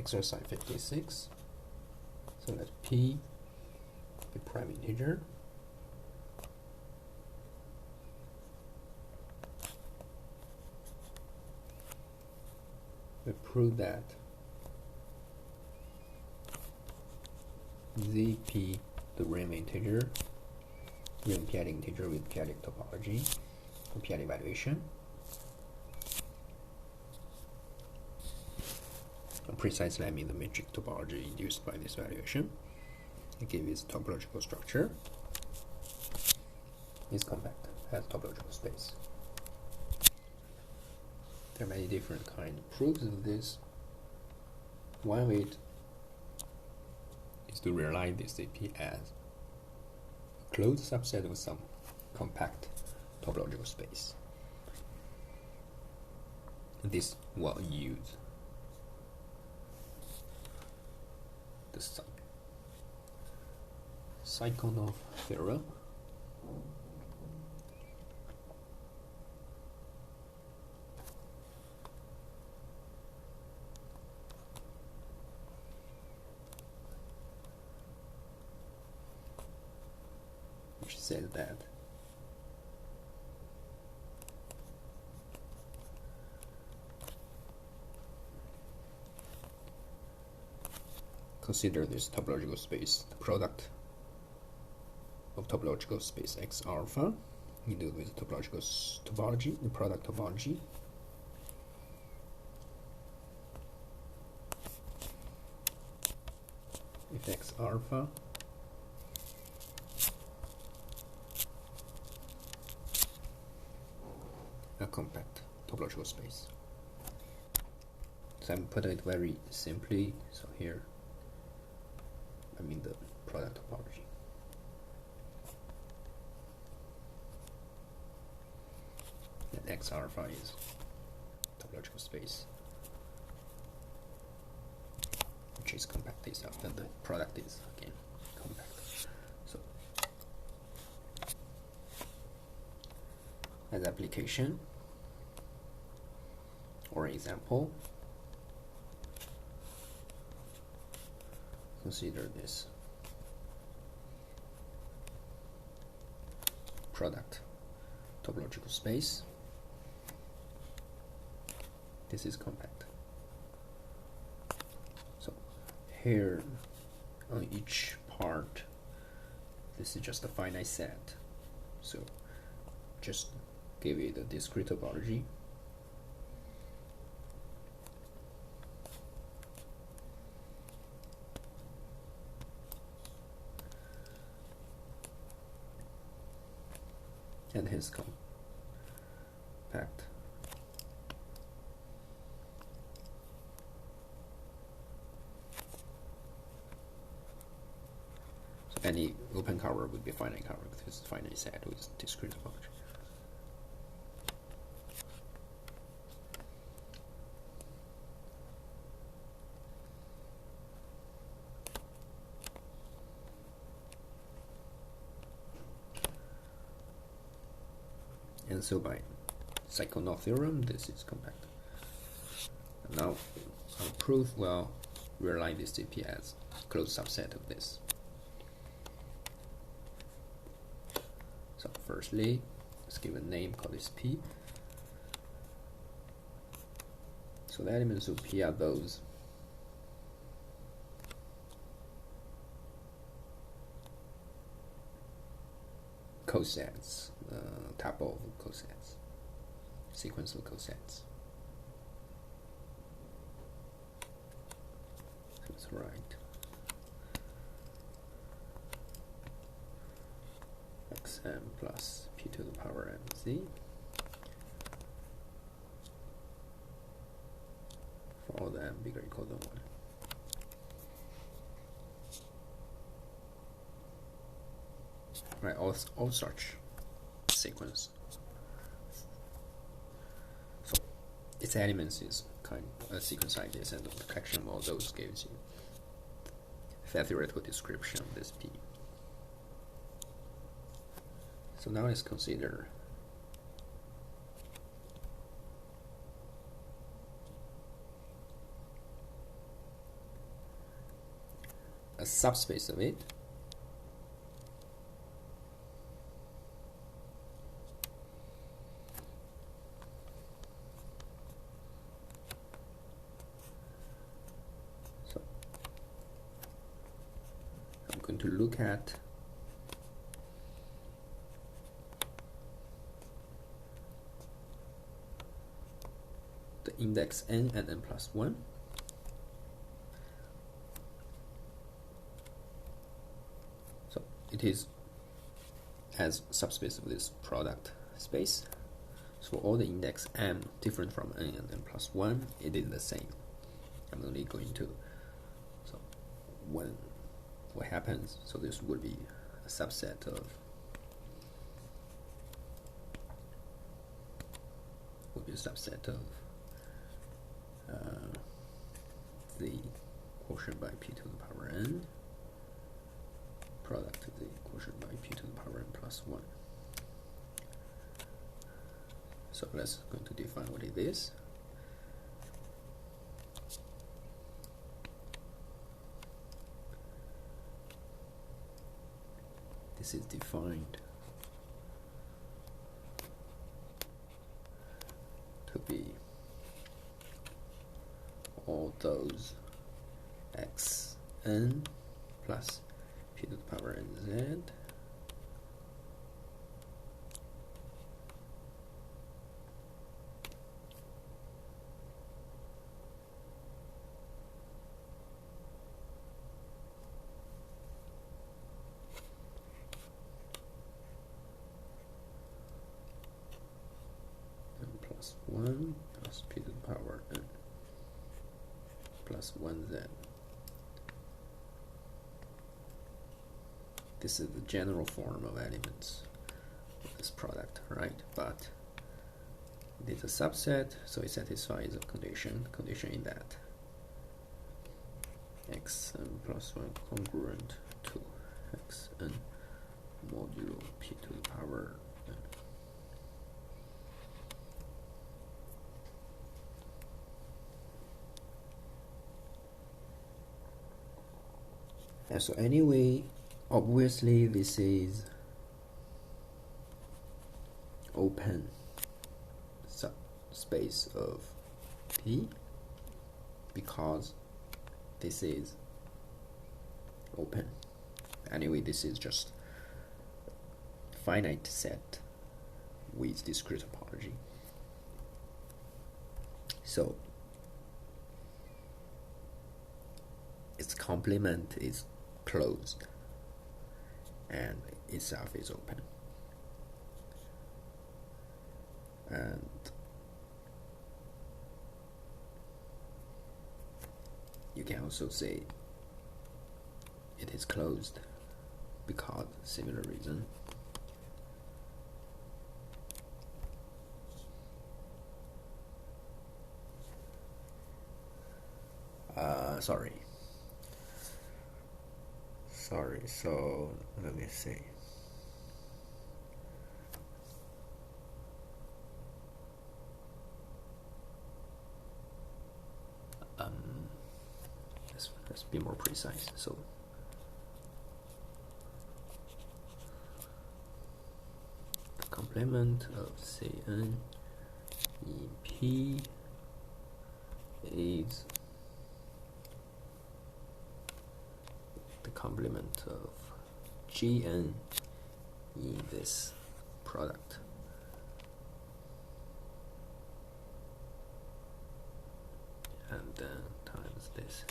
exercise 56. So let p be prime integer. We prove that zp, the random integer, random p-adic integer with p-adic topology for p-adic evaluation. And precisely, I mean the matrix topology induced by this evaluation. I give its topological structure. Is compact, has topological space. There are many different kind of proofs of this. One of it is to realize this CP as a closed subset of some compact topological space. This will use the Sykonov theorem. Which says that consider this topological space, the product of topological space X alpha, you do with topological topology, the product topology. If X alpha a compact topological space. So I'm putting it very simply. So here, I mean the product topology. And X alpha is topological space, which is compact itself, and the product is again compact. So as application or example, consider this product topological space. This is compact. So here on each part, this is just a finite set. So just give it a discrete topology. And his compact. So any open cover would be finite cover because it's finite set with discrete topology. And so by Sykonov theorem, this is compact. And now our proof will realize this CP as a closed subset of this. So firstly, let's give a name, call this P. So the elements of P are those cosets, tuple of cosets, sequence of cosets. So let's write xm plus p to the power mz for all the m bigger or equal than 1. Right, all such sequence. So its elements is kind of a sequence like this, and the protection of all those gives you a theoretical description of this P. So now let's consider a subspace of it. So I'm going to look at the index n and n plus 1. So it is as subspace of this product space. So for all the index m different from n and n plus 1, it is the same. I'm only going to, so when what happens, so this would be a subset of the quotient by p to the power n, product of the quotient by p to the power n plus 1. So let's going to define what it is. This is defined to be all those x n plus p to the power n z plus 1 plus p to the power n plus 1z. This is the general form of elements of this product, right? But it is a subset, so it satisfies a condition in that xn plus 1 congruent to xn modulo p to the power n. And so anyway, obviously this is open subspace of P because this is open. Anyway, this is just finite set with discrete topology. So its complement is closed and itself is open, and you can also say it is closed because similar reason. Sorry, so let me see. Let's be more precise. So the complement of Cn in P is the complement of Gn in this product. And then times this.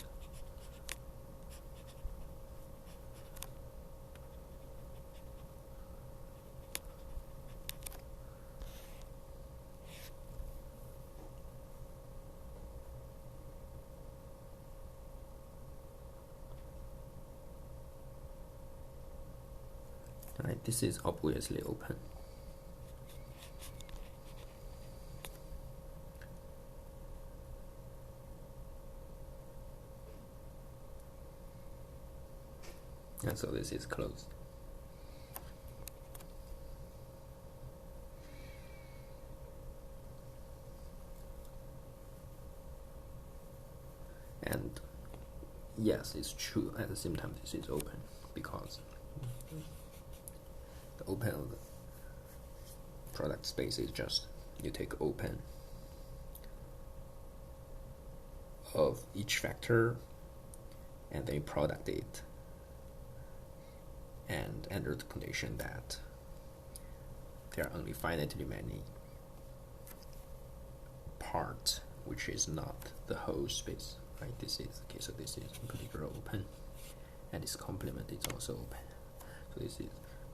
Right, this is obviously open. And so this is closed. And yes, it's true. At the same time, this is open because the open of the product space is just you take open of each vector and then product it and under the condition that there are only finitely many parts which is not the whole space, right? This is okay, so this is in particular open, and its complement is also open. So this is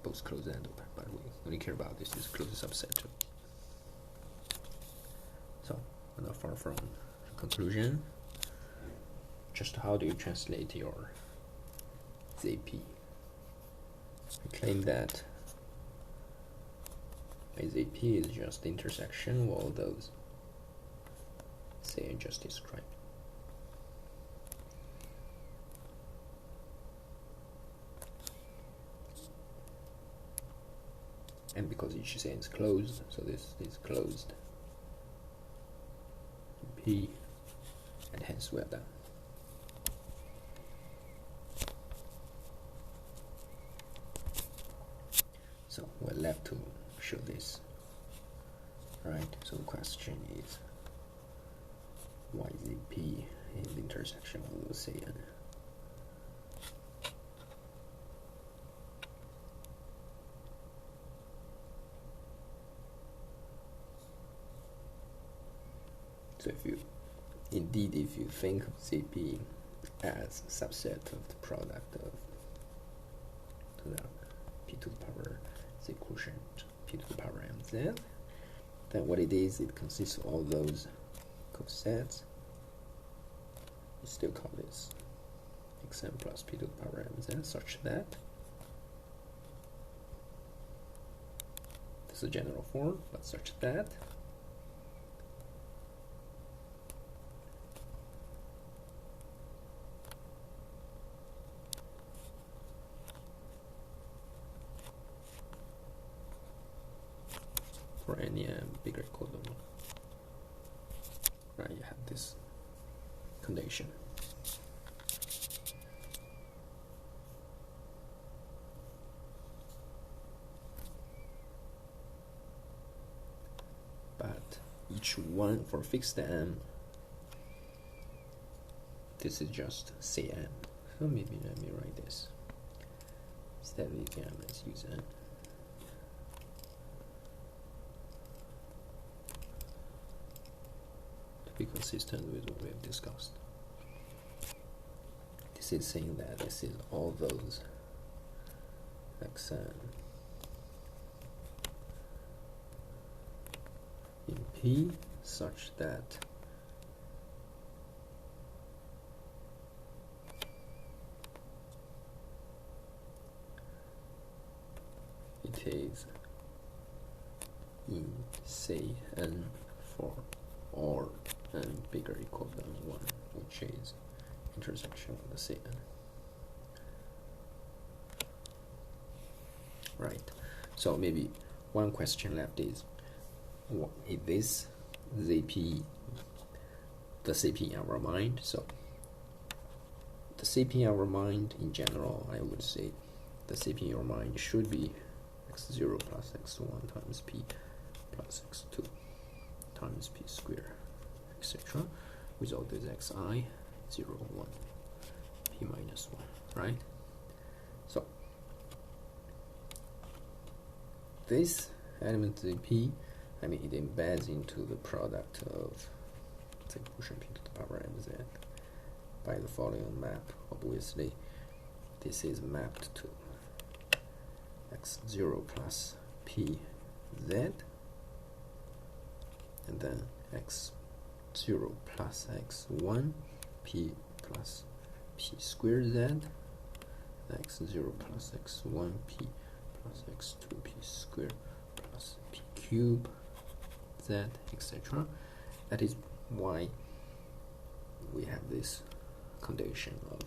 both closed and open, but we only care about this is closed subset. So we're not far from conclusion. Just how do you translate your ZP? We claim that a ZP is just the intersection of all those say I just described. And because each say is closed, so this is closed P, and hence we're done. So we're left to show this, right? So the question is, why is P is the intersection of those Cn? So if you think of Zp as a subset of the product of the p to the power z quotient p to the power mz, then what it is, it consists of all those cosets. You still call this xn plus p to the power mz, such that this is a general form, but such that for any m bigger or equal than 1, right, you have this condition. But each one for fixed m, this is just Cm. So maybe let me write this. Instead of using m, let's use n. Be consistent with what we have discussed. This is saying that this is all those xn in P such that it is in say n for all n bigger or equal than 1, which is intersection of the Cn. Right. So maybe one question left is, what is this Zp, the Cp in our mind? So the Cp in our mind in general, I would say the Cp in your mind should be x0 plus x1 times p plus x2 times p squared, etc. with all these xi 0, 1, p minus 1, right? So this element P, I mean, it embeds into the product of the quotient p to the power mz by the following map. Obviously, this is mapped to x0 plus p z, and then x0 plus x1 p plus p squared z, x0 plus x1 p plus x2 p squared plus p cube z, etc. That is why we have this condition of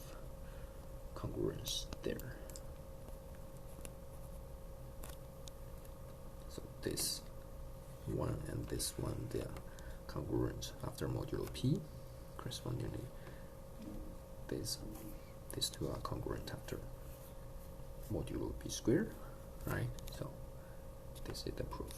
congruence there. So this one and this one, they are congruent after modulo p. Correspondingly, this these two are congruent after modulo b squared, right? So this is the proof.